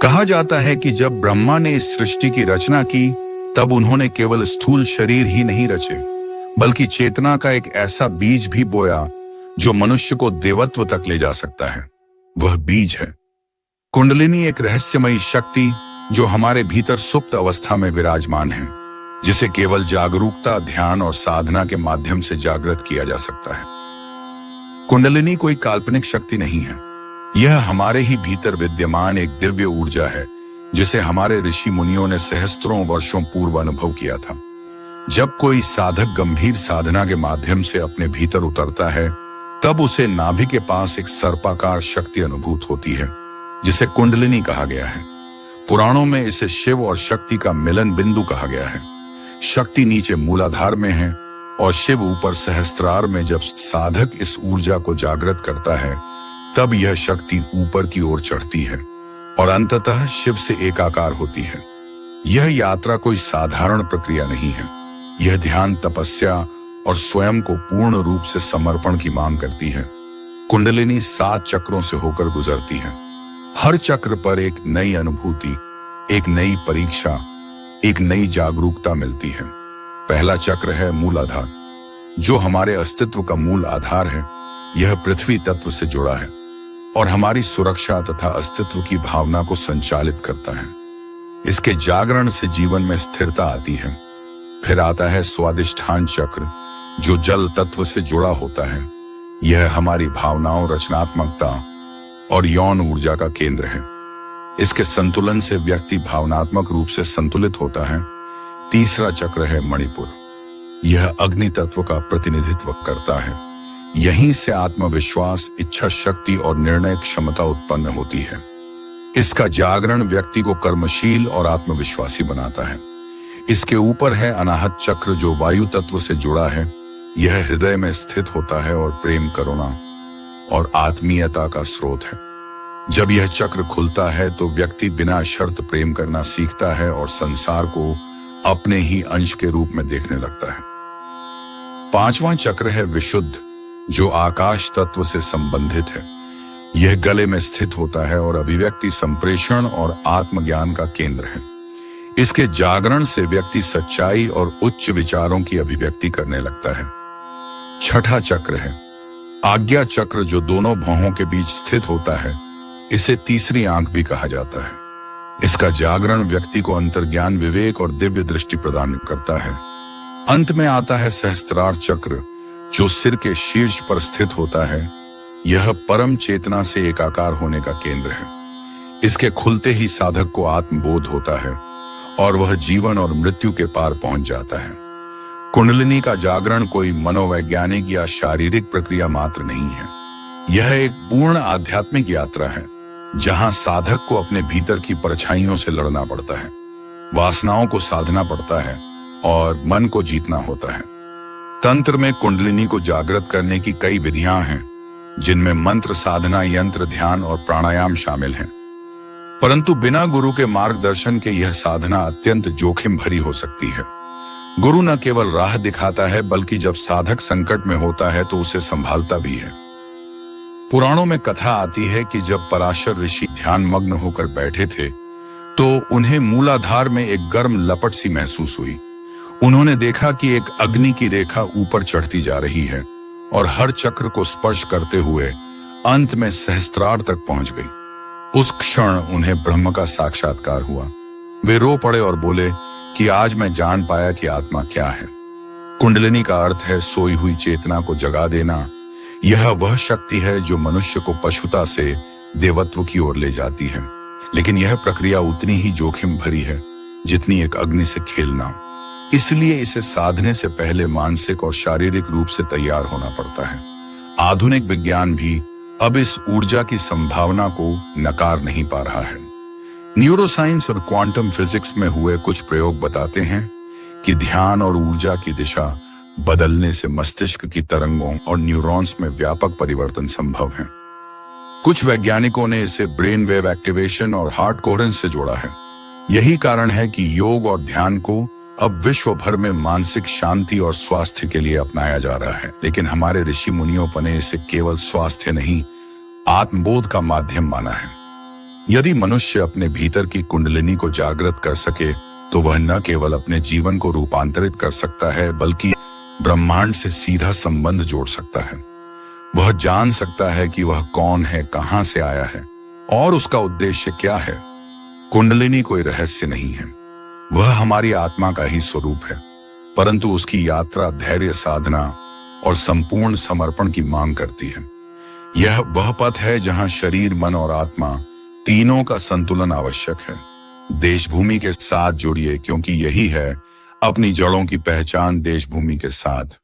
कहा जाता है कि जब ब्रह्मा ने इस सृष्टि की रचना की, तब उन्होंने केवल स्थूल शरीर ही नहीं रचे, बल्कि चेतना का एक ऐसा बीज भी बोया जो मनुष्य को देवत्व तक ले जा सकता है। वह बीज है कुंडलिनी, एक रहस्यमयी शक्ति जो हमारे भीतर सुप्त अवस्था में विराजमान है, जिसे केवल जागरूकता, ध्यान और साधना के माध्यम से जागृत किया जा सकता है। कुंडलिनी कोई काल्पनिक शक्ति नहीं है, यह हमारे ही भीतर विद्यमान एक दिव्य ऊर्जा है, जिसे हमारे ऋषि मुनियों ने सहस्त्रों वर्षों पूर्व अनुभव किया था। जब कोई साधक गंभीर साधना के माध्यम से अपने भीतर उतरता है, तब उसे नाभि के पास एक सर्पाकार शक्ति अनुभूत होती है, जिसे कुंडलिनी कहा गया है। पुराणों में इसे शिव और शक्ति का मिलन बिंदु कहा गया है। शक्ति नीचे मूलाधार में है और शिव ऊपर सहस्त्रार में। जब साधक इस ऊर्जा को जागृत करता है, तब यह शक्ति ऊपर की ओर चढ़ती है और अंततः शिव से एकाकार होती है। यह यात्रा कोई साधारण प्रक्रिया नहीं है, यह ध्यान, तपस्या और स्वयं को पूर्ण रूप से समर्पण की मांग करती है। कुंडलिनी 7 चक्रों से होकर गुजरती है। हर चक्र पर एक नई अनुभूति, एक नई परीक्षा, एक नई जागरूकता मिलती है। पहला चक्र है मूलाधार, जो हमारे अस्तित्व का मूल आधार है। यह पृथ्वी तत्व से जुड़ा है और हमारी सुरक्षा तथा अस्तित्व की भावना को संचालित करता है। इसके जागरण से जीवन में स्थिरता आती है। फिर आता है स्वादिष्ठान चक्र, जो जल तत्व से जुड़ा होता है। यह हमारी भावनाओं, रचनात्मकता और यौन ऊर्जा का केंद्र है। इसके संतुलन से व्यक्ति भावनात्मक रूप से संतुलित होता है। तीसरा चक्र है मणिपुर, यह अग्नि तत्व का प्रतिनिधित्व करता है। यहीं से आत्मविश्वास, इच्छा शक्ति और निर्णय क्षमता उत्पन्न होती है। इसका जागरण व्यक्ति को कर्मशील और आत्मविश्वासी बनाता है। इसके ऊपर है अनाहत चक्र, जो वायु तत्व से जुड़ा है। यह हृदय में स्थित होता है और प्रेम, करुणा और आत्मीयता का स्रोत है। जब यह चक्र खुलता है तो व्यक्ति बिना शर्त प्रेम करना सीखता है और संसार को अपने ही अंश के रूप में देखने लगता है। पांचवां चक्र है विशुद्ध, जो आकाश तत्व से संबंधित है। यह गले में स्थित होता है और अभिव्यक्ति, संप्रेषण और आत्मज्ञान का केंद्र है। इसके जागरण से व्यक्ति सच्चाई और उच्च विचारों की अभिव्यक्ति करने लगता है। छठा चक्र है आज्ञा चक्र, जो दोनों भौहों के बीच स्थित होता है। इसे तीसरी आंख भी कहा जाता है। इसका जागरण व्यक्ति को अंतर्ज्ञान, विवेक और दिव्य दृष्टि प्रदान करता है। अंत में आता है सहस्त्रार चक्र, जो सिर के शीर्ष पर स्थित होता है। यह परम चेतना से एकाकार होने का केंद्र है। इसके खुलते ही साधक को आत्मबोध होता है और वह जीवन और मृत्यु के पार पहुंच जाता है। कुंडलिनी का जागरण कोई मनोवैज्ञानिक या शारीरिक प्रक्रिया मात्र नहीं है। यह एक पूर्ण आध्यात्मिक यात्रा है, जहां साधक को अपने भीतर की परछाइयों से लड़ना पड़ता है, वासनाओं को साधना पड़ता है और मन को जीतना होता है। तंत्र में कुंडलिनी को जागृत करने की कई विधियां हैं, जिनमें मंत्र, साधना, यंत्र, ध्यान और प्राणायाम शामिल हैं। परंतु बिना गुरु के मार्गदर्शन के यह साधना अत्यंत जोखिम भरी हो सकती है। गुरु न केवल राह दिखाता है, बल्कि जब साधक संकट में होता है तो उसे संभालता भी है। पुराणों में कथा आती है कि जब पराशर ऋषि ध्यान मग्न होकर बैठे थे, तो उन्हें मूलाधार में एक गर्म लपट सी महसूस हुई। उन्होंने देखा कि एक अग्नि की रेखा ऊपर चढ़ती जा रही है और हर चक्र को स्पर्श करते हुए अंत में सहस्त्रार तक पहुंच गई। उस क्षण उन्हें ब्रह्म का साक्षात्कार हुआ। वे रो पड़े और बोले कि आज मैं जान पाया कि आत्मा क्या है। कुंडलिनी का अर्थ है सोई हुई चेतना को जगा देना। यह वह शक्ति है जो मनुष्य को पशुता से देवत्व की ओर ले जाती है, लेकिन यह प्रक्रिया उतनी ही जोखिम भरी है जितनी एक अग्नि से खेलना। इसलिए इसे साधने से पहले मानसिक और शारीरिक रूप से तैयार होना पड़ता है। आधुनिक विज्ञान भी अब इस ऊर्जा की संभावना को नकार नहीं पा रहा है। न्यूरोसाइंस और क्वांटम फिजिक्स में हुए कुछ प्रयोग बताते हैं कि ध्यान और ऊर्जा की दिशा बदलने से मस्तिष्क की तरंगों और न्यूरॉन्स में व्यापक परिवर्तन संभव है। कुछ वैज्ञानिकों ने इसे ब्रेन वेव एक्टिवेशन और हार्ट कोहेरेंस से जोड़ा है। यही कारण है कि योग और ध्यान को अब विश्व भर में मानसिक शांति और स्वास्थ्य के लिए अपनाया जा रहा है। लेकिन हमारे ऋषि मुनियों ने इसे केवल स्वास्थ्य नहीं, आत्मबोध का माध्यम माना है। यदि मनुष्य अपने भीतर की कुंडलिनी को जागृत कर सके तो वह न केवल अपने जीवन को रूपांतरित कर सकता है बल्कि ब्रह्मांड से सीधा संबंध जोड़ सकता है। वह जान सकता है कि वह कौन है, कहां से आया है और उसका उद्देश्य क्या है। कुंडलिनी कोई रहस्य नहीं है, वह हमारी आत्मा का ही स्वरूप है, परंतु उसकी यात्रा धैर्य, साधना और संपूर्ण समर्पण की मांग करती है। यह वह पथ है जहां शरीर, मन और आत्मा तीनों का संतुलन आवश्यक है। देशभूमि के साथ जुड़िए, क्योंकि यही है अपनी जड़ों की पहचान, देशभूमि के साथ।